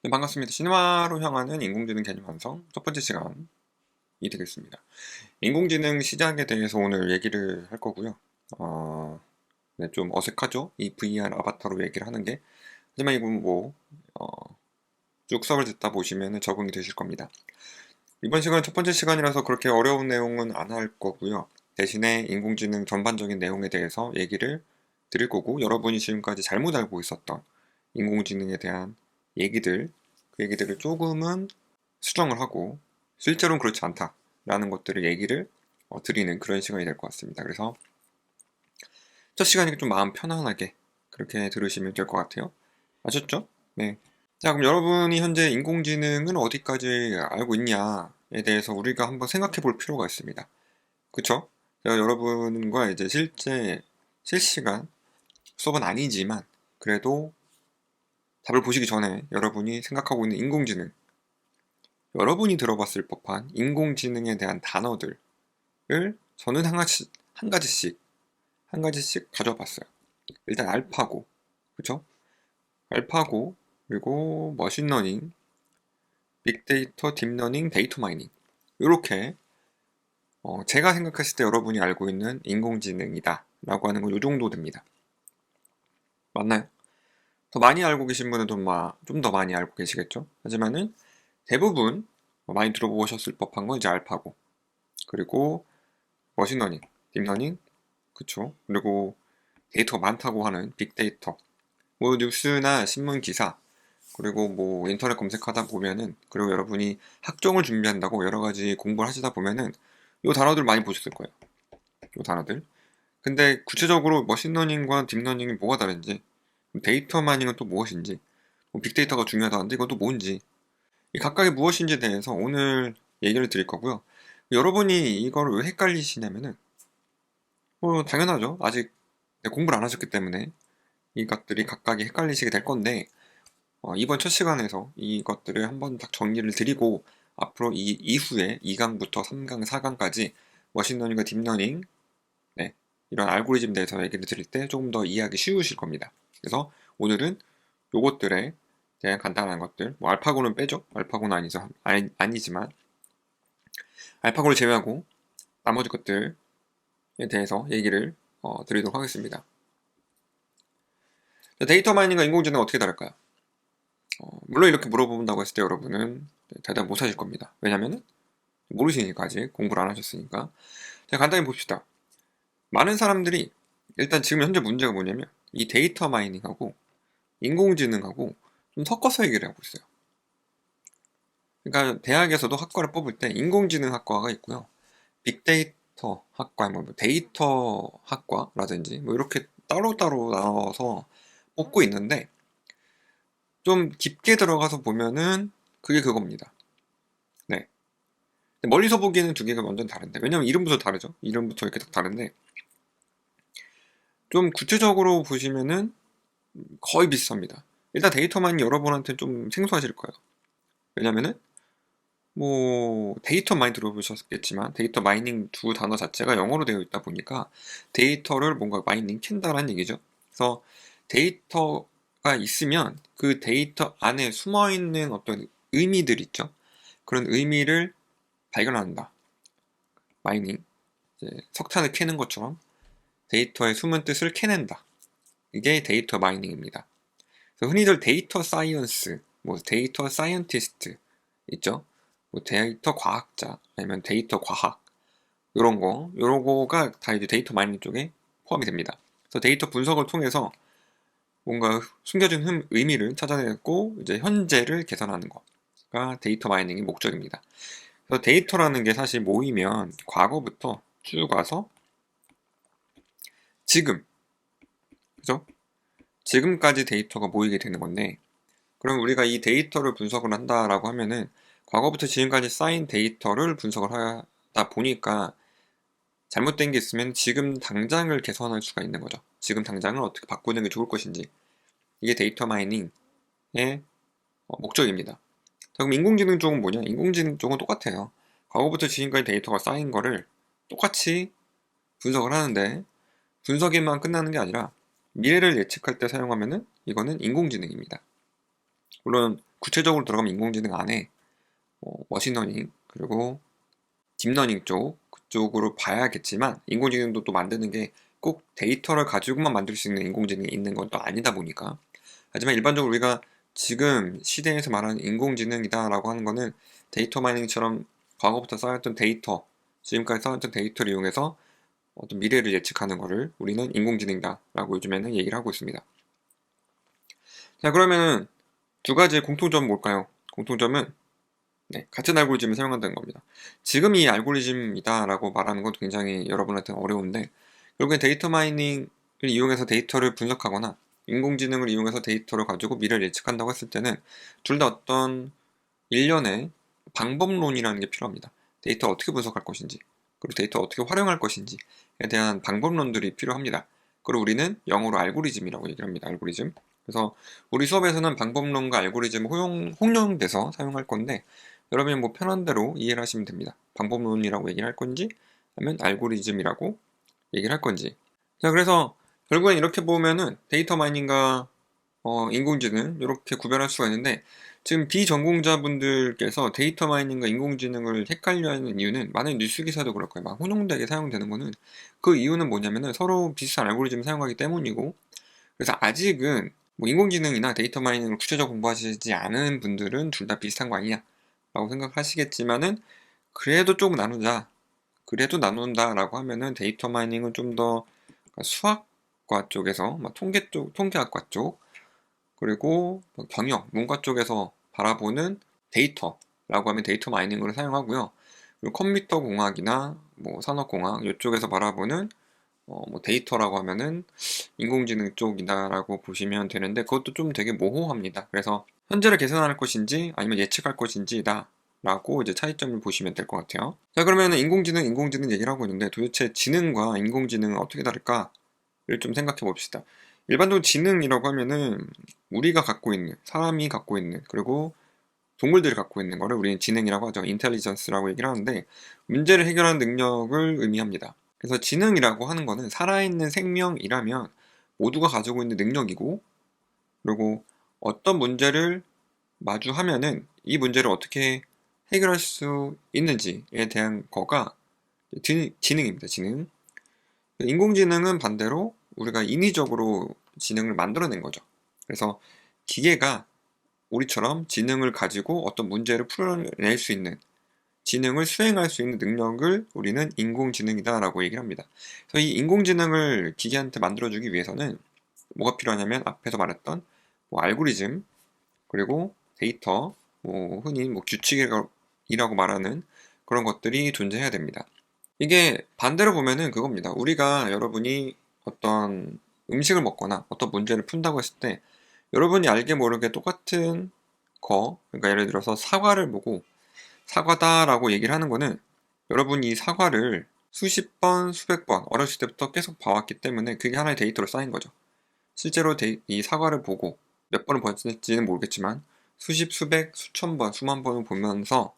네, 반갑습니다. 신화로 향하는 인공지능 개념 완성 첫 번째 시간이 되겠습니다. 인공지능 시작에 대해서 오늘 얘기를 할 거고요. 네, 좀 어색하죠? 이 VR 아바타로 얘기를 하는 게. 하지만 이건 쭉 수업을 듣다 보시면 적응이 되실 겁니다. 이번 시간은 첫 번째 시간이라서 그렇게 어려운 내용은 안 할 거고요. 대신에 인공지능 전반적인 내용에 대해서 얘기를 드릴 거고, 여러분이 지금까지 잘못 알고 있었던 인공지능에 대한 얘기들, 그 얘기들을 조금은 수정을 하고 실제로는 그렇지 않다라는 것들을 얘기를 드리는 그런 시간이 될 것 같습니다. 그래서 첫 시간이니까 좀 마음 편안하게 그렇게 들으시면 될 것 같아요. 아셨죠? 네. 자, 그럼 여러분이 현재 인공지능은 어디까지 알고 있냐에 대해서 우리가 한번 생각해 볼 필요가 있습니다. 그쵸? 제가 여러분과 이제 실시간 수업은 아니지만 그래도 답을 보시기 전에 여러분이 생각하고 있는 인공지능, 여러분이 들어봤을 법한 인공지능에 대한 단어들을 저는 한 가지씩 가져와 봤어요. 일단 알파고, 그쵸? 알파고, 그리고 머신러닝, 빅데이터, 딥러닝, 데이터 마이닝. 이렇게 제가 생각했을 때 여러분이 알고 있는 인공지능이다 라고 하는 건 이 정도 됩니다. 맞나요? 더 많이 알고 계신 분은 좀 더 많이 알고 계시겠죠? 하지만은 대부분 많이 들어보셨을 법한 건 이제 알파고, 그리고 머신러닝, 딥러닝, 그쵸? 그리고 데이터가 많다고 하는 빅데이터, 뭐 뉴스나 신문 기사, 그리고 뭐 인터넷 검색하다 보면은, 그리고 여러분이 학종을 준비한다고 여러 가지 공부를 하시다 보면은 요 단어들 많이 보셨을 거예요. 요 단어들. 근데 구체적으로 머신러닝과 딥러닝이 뭐가 다른지, 데이터 마이닝은 또 무엇인지, 뭐 빅데이터가 중요하다는데 이건 또 뭔지, 이 각각이 무엇인지에 대해서 오늘 얘기를 드릴 거고요. 여러분이 이걸 왜 헷갈리시냐면은, 뭐 당연하죠. 아직 공부를 안 하셨기 때문에 이것들이 각각이 헷갈리시게 될 건데, 이번 첫 시간에서 이것들을 한번 딱 정리를 드리고 앞으로 이 이후에 2강부터 3강, 4강까지 머신러닝과 딥러닝, 네, 이런 알고리즘 대해서 얘기를 드릴 때 조금 더 이해하기 쉬우실 겁니다. 그래서 오늘은 요것들에 대한 간단한 것들, 뭐 알파고는 빼죠. 알파고는 아니지만 알파고를 제외하고 나머지 것들에 대해서 얘기를 드리도록 하겠습니다. 데이터 마이닝과 인공지능은 어떻게 다를까요? 물론 이렇게 물어본다고 했을 때 여러분은 대답 못 하실 겁니다. 왜냐면은 모르시니까, 아직 공부를 안 하셨으니까. 자, 간단히 봅시다. 많은 사람들이 일단 지금 현재 문제가 뭐냐면 이 데이터 마이닝하고 인공지능하고 좀 섞어서 얘기를 하고 있어요. 그러니까 대학에서도 학과를 뽑을 때 인공지능 학과가 있고요. 빅데이터 학과, 뭐 데이터 학과라든지 뭐 이렇게 따로따로 나눠서 뽑고 있는데, 좀 깊게 들어가서 보면은 그게 그겁니다. 네. 멀리서 보기에는 두 개가 완전 다른데, 왜냐면 이름부터 다르죠. 이름부터 이렇게 딱 다른데, 좀 구체적으로 보시면은 거의 비슷합니다. 일단 데이터만 여러분한테 좀 생소하실 거예요. 왜냐면은 뭐 데이터 많이 들어보셨겠지만 데이터 마이닝 두 단어 자체가 영어로 되어 있다 보니까 데이터를 뭔가 마이닝 캔다라는 얘기죠. 그래서 데이터가 있으면 그 데이터 안에 숨어 있는 어떤 의미들 있죠. 그런 의미를 발견한다. 마이닝, 이제 석탄을 캐는 것처럼 데이터의 숨은 뜻을 캐낸다. 이게 데이터 마이닝입니다. 그래서 흔히들 데이터 사이언스, 뭐 데이터 사이언티스트 있죠. 뭐 데이터 과학자, 아니면 데이터 과학, 요런 거가 다 이제 데이터 마이닝 쪽에 포함이 됩니다. 그래서 데이터 분석을 통해서 뭔가 숨겨진 의미를 찾아내고 이제 현재를 개선하는 거가 데이터 마이닝의 목적입니다. 그래서 데이터라는 게 사실 모이면 과거부터 쭉 와서 지금, 그죠? 지금까지 데이터가 모이게 되는 건데, 그럼 우리가 이 데이터를 분석을 한다라고 하면은 과거부터 지금까지 쌓인 데이터를 분석을 하다 보니까 잘못된 게 있으면 지금 당장을 개선할 수가 있는 거죠. 지금 당장을 어떻게 바꾸는 게 좋을 것인지. 이게 데이터 마이닝의 목적입니다. 자, 그럼 인공지능 쪽은 뭐냐? 인공지능 쪽은 똑같아요. 과거부터 지금까지 데이터가 쌓인 거를 똑같이 분석을 하는데, 분석에만 끝나는 게 아니라 미래를 예측할 때 사용하면은 이거는 인공지능입니다. 물론 구체적으로 들어가면 인공지능 안에 머신러닝 그리고 딥러닝 그쪽으로 봐야겠지만 인공지능도 또 만드는 게 꼭 데이터를 가지고만 만들 수 있는 인공지능이 있는 건 또 아니다 보니까 하지만 일반적으로 우리가 지금 시대에서 말하는 인공지능이다 라고 하는 거는 데이터 마이닝처럼 과거부터 쌓였던 데이터 지금까지 쌓였던 데이터를 이용해서 어떤 미래를 예측하는 거를 우리는 인공지능이다 라고 요즘에는 얘기를 하고 있습니다. 자, 그러면 두 가지의 공통점은 뭘까요? 공통점은 같은 알고리즘을 사용한다는 겁니다. 지금 이 알고리즘이다 라고 말하는 건 굉장히 여러분한테 어려운데 결국엔 데이터 마이닝을 이용해서 데이터를 분석하거나 인공지능을 이용해서 데이터를 가지고 미래를 예측한다고 했을 때는 둘 다 어떤 일련의 방법론이라는 게 필요합니다. 데이터 어떻게 분석할 것인지 그리고 데이터 어떻게 활용할 것인지에 대한 방법론들이 필요합니다. 그리고 우리는 영어로 알고리즘이라고 얘기를 합니다. 알고리즘. 그래서 우리 수업에서는 방법론과 알고리즘을 혼용돼서 사용할 건데 여러분이 뭐 편한 대로 이해를 하시면 됩니다. 방법론이라고 얘기를 할 건지 아니면 알고리즘이라고 얘기를 할 건지. 자, 그래서 결국엔 이렇게 보면은 데이터 마이닝과 인공지능 이렇게 구별할 수가 있는데 지금 비전공자분들께서 데이터 마이닝과 인공지능을 헷갈려하는 이유는 많은 뉴스 기사도 그럴 거예요. 막 혼용되게 사용되는 거는 그 이유는 뭐냐면은 서로 비슷한 알고리즘을 사용하기 때문이고 그래서 아직은 뭐 인공지능이나 데이터 마이닝을 구체적으로 공부하시지 않은 분들은 둘 다 비슷한 거 아니냐 라고 생각하시겠지만은 그래도 조금 나누자 그래도 나눈다라고 하면은 데이터 마이닝은 좀 더 수학과 쪽에서 통계학과 쪽 그리고 경영, 문과 쪽에서 바라보는 데이터라고 하면 데이터 마이닝을 사용하고요. 그리고 컴퓨터 공학이나 뭐 산업공학 이쪽에서 바라보는 뭐 데이터라고 하면은 인공지능 쪽이다라고 보시면 되는데 그것도 좀 되게 모호합니다. 그래서 현재를 개선할 것인지 아니면 예측할 것인지다. 라고 이제 차이점을 보시면 될 것 같아요. 자, 그러면 인공지능 얘기를 하고 있는데 도대체 지능과 인공지능은 어떻게 다를까를 좀 생각해 봅시다. 일반적으로 지능이라고 하면은 우리가 갖고 있는, 사람이 갖고 있는, 그리고 동물들이 갖고 있는 거를 우리는 지능이라고 하죠. 인텔리전스라고 얘기를 하는데 문제를 해결하는 능력을 의미합니다. 그래서 지능이라고 하는 거는 살아있는 생명이라면 모두가 가지고 있는 능력이고 그리고 어떤 문제를 마주하면은 이 문제를 어떻게 해결할 수 있는지에 대한 거가 지능입니다. 지능. 인공지능은 반대로 우리가 인위적으로 지능을 만들어낸 거죠. 그래서 기계가 우리처럼 지능을 가지고 어떤 문제를 풀어낼 수 있는 지능을 수행할 수 있는 능력을 우리는 인공지능이다라고 얘기를 합니다. 그래서 이 인공지능을 기계한테 만들어주기 위해서는 뭐가 필요하냐면 앞에서 말했던 뭐 알고리즘 그리고 데이터, 뭐 흔히 뭐 규칙이라고 말하는 그런 것들이 존재해야 됩니다. 이게 반대로 보면은 그겁니다. 우리가 여러분이 어떤 음식을 먹거나 어떤 문제를 푼다고 했을 때 여러분이 알게 모르게 똑같은 그러니까 예를 들어서 사과를 보고 사과다라고 얘기를 하는 거는 여러분이 이 사과를 수십 번, 수백 번 어렸을 때부터 계속 봐왔기 때문에 그게 하나의 데이터로 쌓인 거죠. 실제로 이 사과를 보고 몇 번을 봤을지는 모르겠지만 수십, 수백, 수천 번, 수만 번을 보면서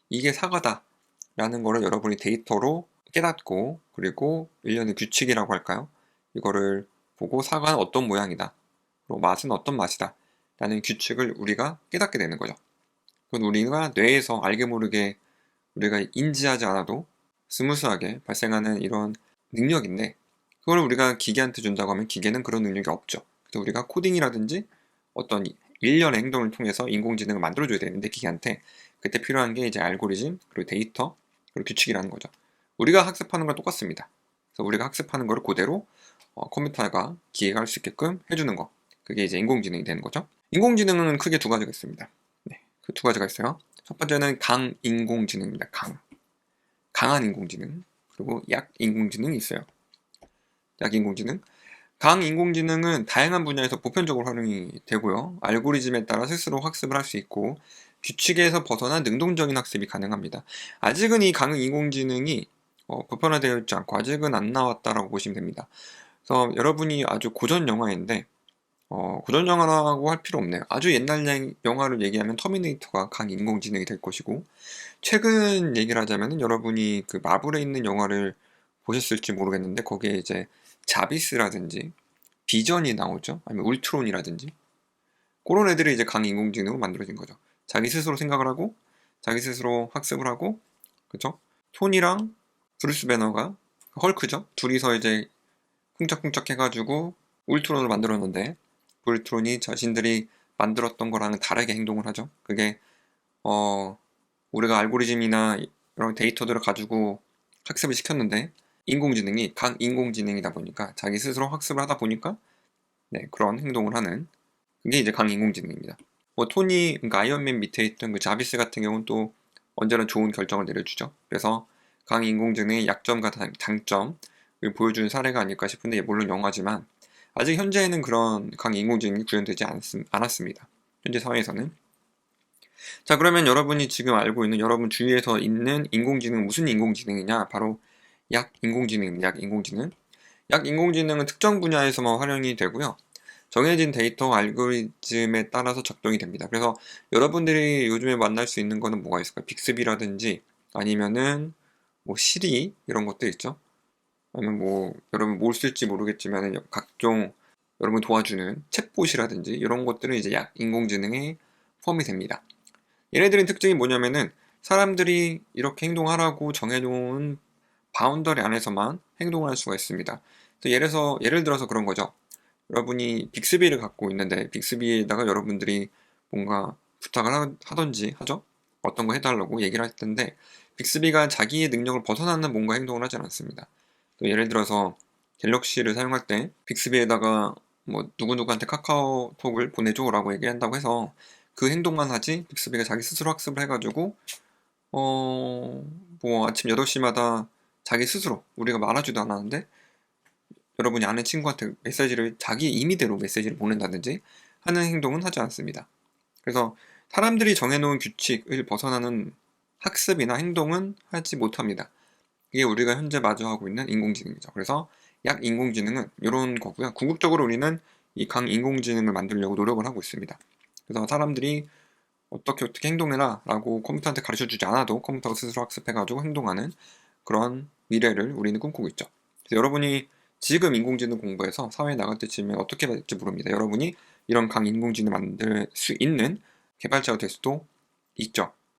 이게 사과다 라는 거를 여러분이 데이터로 깨닫고 그리고 일련의 규칙이라고 할까요? 이거를 보고 사과는 어떤 모양이다. 그리고 맛은 어떤 맛이다. 라는 규칙을 우리가 깨닫게 되는 거죠. 그건 우리가 뇌에서 알게 모르게 우리가 인지하지 않아도 스무스하게 발생하는 이런 능력인데 그걸 우리가 기계한테 준다고 하면 기계는 그런 능력이 없죠. 그래서 우리가 코딩이라든지 어떤 일련의 행동을 통해서 인공지능을 만들어줘야 되는데 기계한테 그때 필요한 게 이제 알고리즘 그리고 데이터 그리고 규칙이라는 거죠. 우리가 학습하는 건 똑같습니다. 그래서 우리가 학습하는 거를 그대로 컴퓨터가 기계가 할 수 있게끔 해주는 거 그게 이제 인공지능이 되는 거죠. 인공지능은 크게 두 가지가 있습니다. 그 두 가지가 있어요. 첫 번째는 강인공지능입니다. 강한 인공지능 그리고 약인공지능이 있어요. 약인공지능 강인공지능은 다양한 분야에서 보편적으로 활용이 되고요. 알고리즘에 따라 스스로 학습을 할 수 있고 규칙에서 벗어난 능동적인 학습이 가능합니다. 아직은 이 강인공지능이 보편화되어 있지 않고 아직은 안 나왔다라고 보시면 됩니다. 그래서 여러분이 아주 고전 영화인데 고전 영화라고 할 필요 없네요. 아주 옛날 영화를 얘기하면 터미네이터가 강인공지능이 될 것이고 최근 얘기를 하자면 여러분이 그 마블에 있는 영화를 보셨을지 모르겠는데 거기에 이제 자비스라든지 비전이 나오죠. 아니면 울트론이라든지 그런 애들이 이제 강인공지능으로 만들어진 거죠. 자기 스스로 생각을 하고 자기 스스로 학습을 하고, 그쵸? 톤이랑 브루스 배너가, 헐크죠? 둘이서 이제 쿵짝쿵짝 해가지고 울트론을 만들었는데, 울트론이 자신들이 만들었던 거랑은 다르게 행동을 하죠. 그게 우리가 알고리즘이나 이런 데이터들을 가지고 학습을 시켰는데, 인공지능이 강인공지능이다 보니까 자기 스스로 학습을 하다 보니까 네, 그런 행동을 하는, 그게 이제 강인공지능입니다. 뭐 토니, 그러니까 아이언맨 밑에 있던 그 자비스 같은 경우는 또 언제나 좋은 결정을 내려주죠. 그래서 강인공지능의 약점과 장점을 보여주는 사례가 아닐까 싶은데, 물론 영화지만 아직 현재에는 그런 강인공지능이 구현되지 않았습니다. 현재 사회에서는. 자, 그러면 여러분이 지금 알고 있는, 여러분 주위에서 있는 인공지능은 무슨 인공지능이냐? 바로 약인공지능입니다. 약인공지능. 약인공지능은 특정 분야에서만 활용이 되고요. 정해진 데이터 알고리즘에 따라서 작동이 됩니다. 그래서 여러분들이 요즘에 만날 수 있는 거는 뭐가 있을까요? 빅스비라든지 아니면은 뭐 시리 이런 것들 있죠. 아니면 뭐 여러분 뭘 쓸지 모르겠지만 각종 여러분 도와주는 챗봇이라든지 이런 것들은 이제 약 인공지능에 포함이 됩니다. 얘네들은 특징이 뭐냐면은 사람들이 이렇게 행동하라고 정해놓은 바운더리 안에서만 행동을 할 수가 있습니다. 예를 들어서 그런 거죠. 여러분이 빅스비를 갖고 있는데 빅스비에다가 여러분들이 뭔가 부탁을 하던지 하죠? 어떤 거 해달라고 얘기를 할 텐데, 빅스비가 자기의 능력을 벗어나는 뭔가 행동을 하지 않습니다. 또 예를 들어서 갤럭시를 사용할 때 빅스비에다가 뭐 누구누구한테 카카오톡을 보내줘 라고 얘기한다고 해서 그 행동만 하지, 빅스비가 자기 스스로 학습을 해가지고 뭐 아침 8시마다 자기 스스로, 우리가 말하지도 않았는데 여러분이 아는 친구한테 메시지를 자기 임의대로 메시지를 보낸다든지 하는 행동은 하지 않습니다. 그래서 사람들이 정해놓은 규칙을 벗어나는 학습이나 행동은 하지 못합니다. 이게 우리가 현재 마주하고 있는 인공지능이죠. 그래서 약 인공지능은 이런 거고요. 궁극적으로 우리는 이 강인공지능을 만들려고 노력을 하고 있습니다. 그래서 사람들이 어떻게 행동해라 라고 컴퓨터한테 가르쳐주지 않아도 컴퓨터가 스스로 학습해가지고 행동하는 그런 미래를 우리는 꿈꾸고 있죠. 그래서 여러분이 지금 인공지능 공부해서 사회에 나갈 때쯤에 어떻게 될지 모릅니다. 여러분이 이런 강인공지능 만들 수 있는 개발자가 될 수도 있죠.